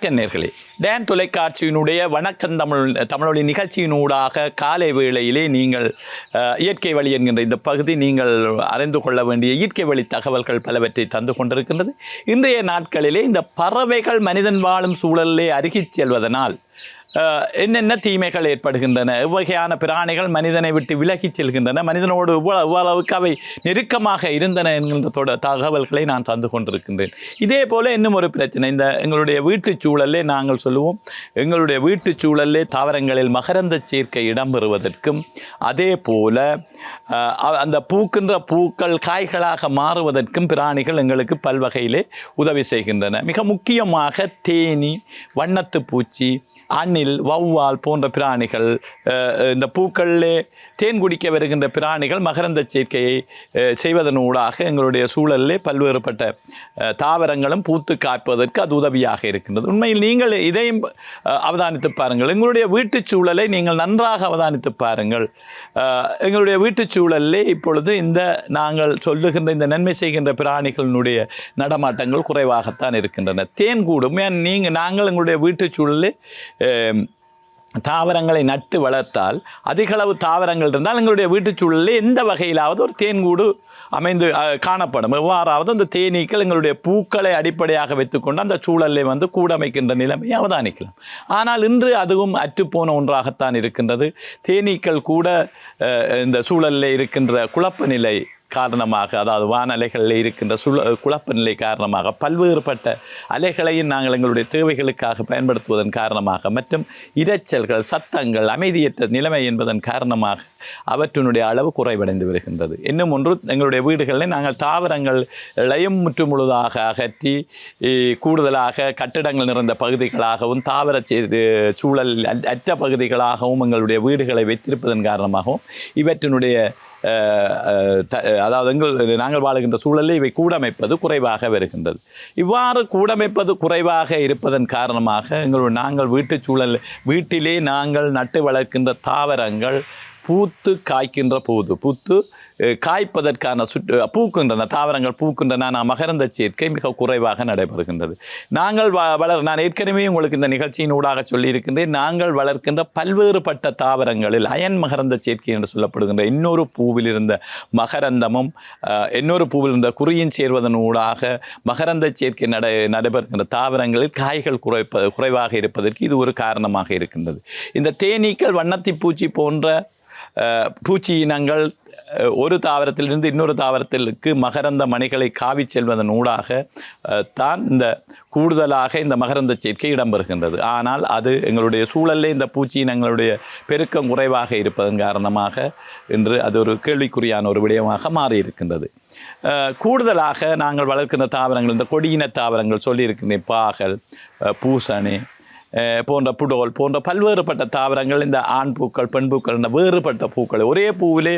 வணக்கம் நேர்களே. டேன் தொலைக்காட்சியினுடைய வணக்கம் தமிழொலி நிகழ்ச்சியினூடாக காலை வேளையிலே நீங்கள் இயற்கை வழி என்கின்ற இந்த பகுதி நீங்கள் அறிந்து கொள்ள வேண்டிய இயற்கை வழி தகவல்கள் பலவற்றை தந்து கொண்டிருக்கின்றது. இன்றைய நாட்களிலே இந்த பறவைகள் மனிதன் வாழும் சூழலிலே அருகிச் செல்வதனால் என்னென்ன தீமைகள் ஏற்படுகின்றன, எவ்வகையான பிராணிகள் மனிதனை விட்டு விலகிச் செல்கின்றன, மனிதனோடு எவ்வளவுக்கு அவை நெருக்கமாக இருந்தன என்கின்ற தகவல்களை நான் தந்து கொண்டிருக்கின்றேன். இதே போல் இன்னும் ஒரு பிரச்சனை, இந்த எங்களுடைய வீட்டுச் சூழலே நாங்கள் சொல்லுவோம், எங்களுடைய வீட்டுச் சூழலே தாவரங்களில் மகரந்த சேர்க்கை இடம்பெறுவதற்கும் அதே போல அந்த பூக்கின்ற பூக்கள் காய்களாக மாறுவதற்கும் பிராணிகள் எங்களுக்கு பல்வகையிலே உதவி செய்கின்றன. மிக முக்கியமாக தேனீ, வண்ணத்து பூச்சி, அணில், வௌவால் போன்ற பிராணிகள், இந்த பூக்களிலே தேன் குடிக்க வருகின்ற பிராணிகள் மகரந்த சேர்க்கையை செய்வதனூடாக எங்களுடைய சூழலிலே பல்வேறுபட்ட தாவரங்களும் பூத்து காப்பதற்கு அது உதவியாக இருக்கின்றது. உண்மையில் நீங்கள் இதையும் அவதானித்து பாருங்கள். எங்களுடைய வீட்டுச் சூழலை நீங்கள் நன்றாக அவதானித்து பாருங்கள். எங்களுடைய வீட்டுச் சூழலிலே இப்பொழுது இந்த நாங்கள் சொல்லுகின்ற இந்த நன்மை செய்கின்ற பிராணிகளினுடைய நடமாட்டங்கள் குறைவாகத்தான் இருக்கின்றன. தேன் கூடும். நாங்கள் எங்களுடைய வீட்டுச் சூழலே தாவரங்களை நட்டு வளர்த்தால், அதிகளவு தாவரங்கள் இருந்தால் எங்களுடைய வீட்டுச் சூழலில் எந்த வகையிலாவது ஒரு தேன்கூடு அமைந்து காணப்படும். எவ்வாறாவது அந்த தேனீக்கள் எங்களுடைய பூக்களை அடிப்படையாக வைத்துக்கொண்டு அந்த சூழலை கூடமைக்கின்ற நிலைமையை அவதானிக்கலாம். ஆனால் இன்று அதுவும் அற்றுப்போன ஒன்றாகத்தான் இருக்கின்றது. தேனீக்கள் கூட இந்த சூழலில் இருக்கின்ற குழப்ப நிலை காரணமாக, அதாவது வானலைகளில் இருக்கின்ற குழப்ப நிலை காரணமாக, பல்வேறுபட்ட அலைகளையும் நாங்கள் எங்களுடைய தேவைகளுக்காக பயன்படுத்துவதன் காரணமாக, மற்றும் இரைச்சல்கள், சத்தங்கள், அமைதியற்ற நிலைமை என்பதன் காரணமாக அவற்றினுடைய அளவு குறைவடைந்து வருகின்றது. இன்னும் ஒன்று, எங்களுடைய வீடுகளில் நாங்கள் தாவரங்களையும் முற்றுமுழுதாக அகற்றி கூடுதலாக கட்டிடங்கள் நிறைந்த பகுதிகளாகவும் தாவர சூழல் அற்ற பகுதிகளாகவும் எங்களுடைய வீடுகளை வைத்திருப்பதன் காரணமாகவும் இவற்றினுடைய அதாவது நாங்கள் வாழுகின்ற சூழலில் இவை கூடமைப்பது குறைவாக வருகின்றது. இவ்வாறு கூடமைப்பது குறைவாக இருப்பதன் காரணமாக நாங்கள் வீட்டிலே நாங்கள் நட்டு வளர்க்கின்ற தாவரங்கள் பூத்து காய்க்கின்ற போது, பூத்து காய்ப்பதற்கான பூக்கின்றன தாவரங்கள் பூக்கின்றன, மகரந்த சேர்க்கை மிக குறைவாக நடைபெறுகின்றது. நாங்கள் நான் ஏற்கனவே உங்களுக்கு இந்த நிகழ்ச்சியின் ஊடாக சொல்லியிருக்கின்றேன், நாங்கள் வளர்க்கின்ற பல்வேறுபட்ட தாவரங்களில் அயன் மகரந்த சேர்க்கை என்று சொல்லப்படுகின்ற இன்னொரு பூவில் இருந்த மகரந்தமும் இன்னொரு பூவில் இருந்த குறியின் சேர்வதன் ஊடாக மகரந்த சேர்க்கை நடைபெறுகின்ற தாவரங்களில் காய்கள் குறைவாக இருப்பதற்கு இது ஒரு காரணமாக இருக்கின்றது. இந்த தேனீக்கள், வண்ணத்தி பூச்சி போன்ற பூச்சி இனங்கள் ஒரு தாவரத்திலிருந்து இன்னொரு தாவரத்திற்கு மகரந்த மணிகளை காவி செல்வதன் ஊடாக தான் இந்த கூடுதலாக இந்த மகரந்த சேர்க்கை இடம்பெறுகின்றது. ஆனால் அது எங்களுடைய சூழலில் இந்த பூச்சி இனங்களுடைய பெருக்கம் குறைவாக இருப்பதன் காரணமாக இன்று அது ஒரு கேள்விக்குறியான ஒரு விடயமாக மாறியிருக்கின்றது. கூடுதலாக நாங்கள் வளர்க்கின்ற தாவரங்கள், இந்த கொடியின தாவரங்கள் சொல்லியிருக்கின்ற பாகல், பூசணி போன்ற புடோல் போன்ற பல்வேறுபட்ட தாவரங்கள், இந்த ஆண் பூக்கள், பெண் பூக்கள் என்ற வேறுபட்ட பூக்கள், ஒரே பூவிலே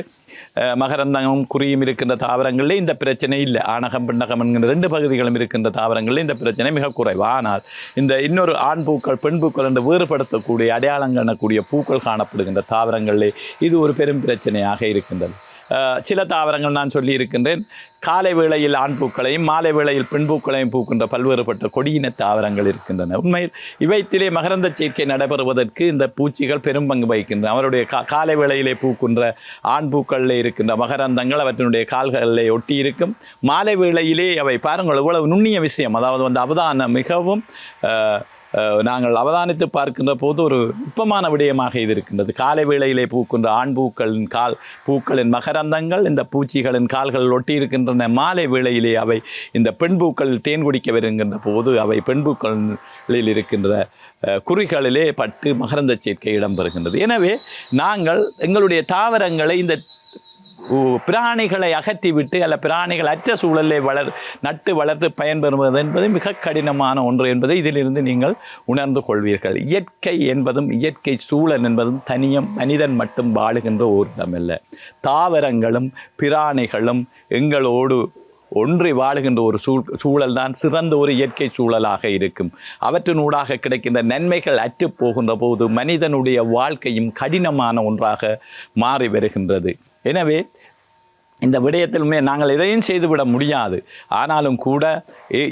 மகரந்தமும் குறியும் இருக்கின்ற தாவரங்களிலே இந்த பிரச்சனை இல்லை. ஆணகம் பெண்ணகம் என்கின்ற 2 பகுதிகளும் இருக்கின்ற தாவரங்களில் இந்த பிரச்சனை மிக குறைவு. ஆனால் இந்த இன்னொரு ஆண் பூக்கள், பெண் பூக்கள் என்று வேறுபடுத்தக்கூடிய அடையாளம் காணக்கூடிய பூக்கள் காணப்படுகின்ற தாவரங்களிலே இது ஒரு பெரும் பிரச்சனையாக இருக்கின்றது. சில தாவரங்கள் நான் சொல்லி இருக்கின்றேன், காலை வேளையில் ஆண் பூக்களையும் மாலை வேளையில் பெண் பூக்களையும் பூக்கின்ற பல்வேறுபட்ட கொடியின தாவரங்கள் இருக்கின்றன. உண்மையில் இவைத்திலே மகரந்த சேர்க்கை நடைபெறுவதற்கு இந்த பூச்சிகள் பெரும் பங்கு வகிக்கின்றன. அவருடைய காலை வேளையிலே பூக்கின்ற ஆண் பூக்களில் இருக்கின்ற மகரந்தங்கள் அவற்றினுடைய கால்களிலே ஒட்டி இருக்கும். மாலை வேளையிலே அவை பாருங்கள் இவ்வளவு நுண்ணிய விஷயம், அதாவது அவதானம் மிகவும் நாங்கள் அவதானித்து பார்க்கின்ற போது ஒரு நுட்பமான விடயமாக இது இருக்கின்றது. காலை வேளையிலே பூக்கின்ற ஆண் பூக்களின் மகரந்தங்கள் இந்த பூச்சிகளின் கால்களில் ஒட்டி இருக்கின்றன. மாலை வேளையிலே அவை இந்த பெண் பூக்கள் தேன் குடிக்க வருகின்ற போது அவை பெண் பூக்களில் இருக்கின்ற குறிகளிலே பட்டு மகரந்த சேர்க்கை இடம்பெறுகின்றது. எனவே நாங்கள் எங்களுடைய தாவரங்களை இந்த பிராணிகளை அகற்றிவிட்டு அல்ல பிராணிகள் அற்ற சூழலை நட்டு வளர்த்து பயன்பெறுவது என்பது மிக கடினமான ஒன்று என்பதை இதிலிருந்து நீங்கள் உணர்ந்து கொள்வீர்கள். இயற்கை என்பதும் இயற்கை சூழல் என்பதும் தனியும் மனிதன் மட்டும் வாழுகின்ற ஒரு இடமல்ல. தாவரங்களும் பிராணிகளும் எங்களோடு ஒன்றி வாழுகின்ற ஒரு சூழல் தான் சிறந்த ஒரு இயற்கை சூழலாக இருக்கும். அவற்றினூடாக கிடைக்கின்ற நன்மைகள் அற்று போகின்ற போது மனிதனுடைய வாழ்க்கையும் கடினமான ஒன்றாக மாறி வருகின்றது. எனவே இந்த விடயத்திலுமே நாங்கள் எதையும் செய்துவிட முடியாது. ஆனாலும் கூட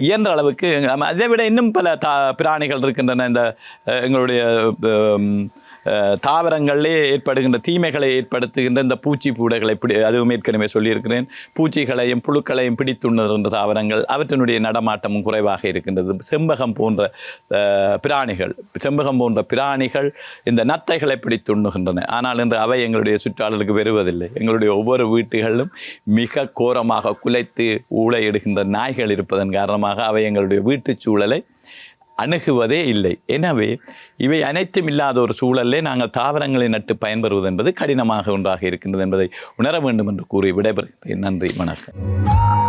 இயன்ற அளவுக்கு அதை விட இன்னும் பல பிராணிகள் இருக்கின்றன. இந்த எங்களுடைய தாவரங்களிலே ஏற்படுகின்ற தீமைகளை ஏற்படுத்துகின்ற இந்த பூச்சி பூடைகளை அதுவும் ஏற்கனவே சொல்லியிருக்கிறேன். பூச்சிகளையும் புழுக்களையும் பிடித்துண்ணுகின்ற தாவரங்கள் அவற்றினுடைய நடமாட்டமும் குறைவாக இருக்கின்றது. செம்பகம் போன்ற பிராணிகள் இந்த நத்தைகளை பிடித்துண்ணுகின்றன. ஆனால் இன்று அவை எங்களுடைய சுற்றாடலுக்கு வருவதில்லை. எங்களுடைய ஒவ்வொரு வீட்டுகளிலும் மிக கோரமாக குலைத்து ஊளையிடுகின்ற நாய்கள் இருப்பதன் காரணமாக அவை எங்களுடைய வீட்டுச் சூழலை அணுகுவதே இல்லை. எனவே இவை அனைத்தும் இல்லாத ஒரு சூழலே நாங்கள் தாவரங்களை நட்டு பயன்பெறுவது என்பது கடினமாக ஒன்றாக இருக்கின்றது என்பதை உணர வேண்டும் என்று கூறி விடைபெறுகிறேன். நன்றி, வணக்கம்.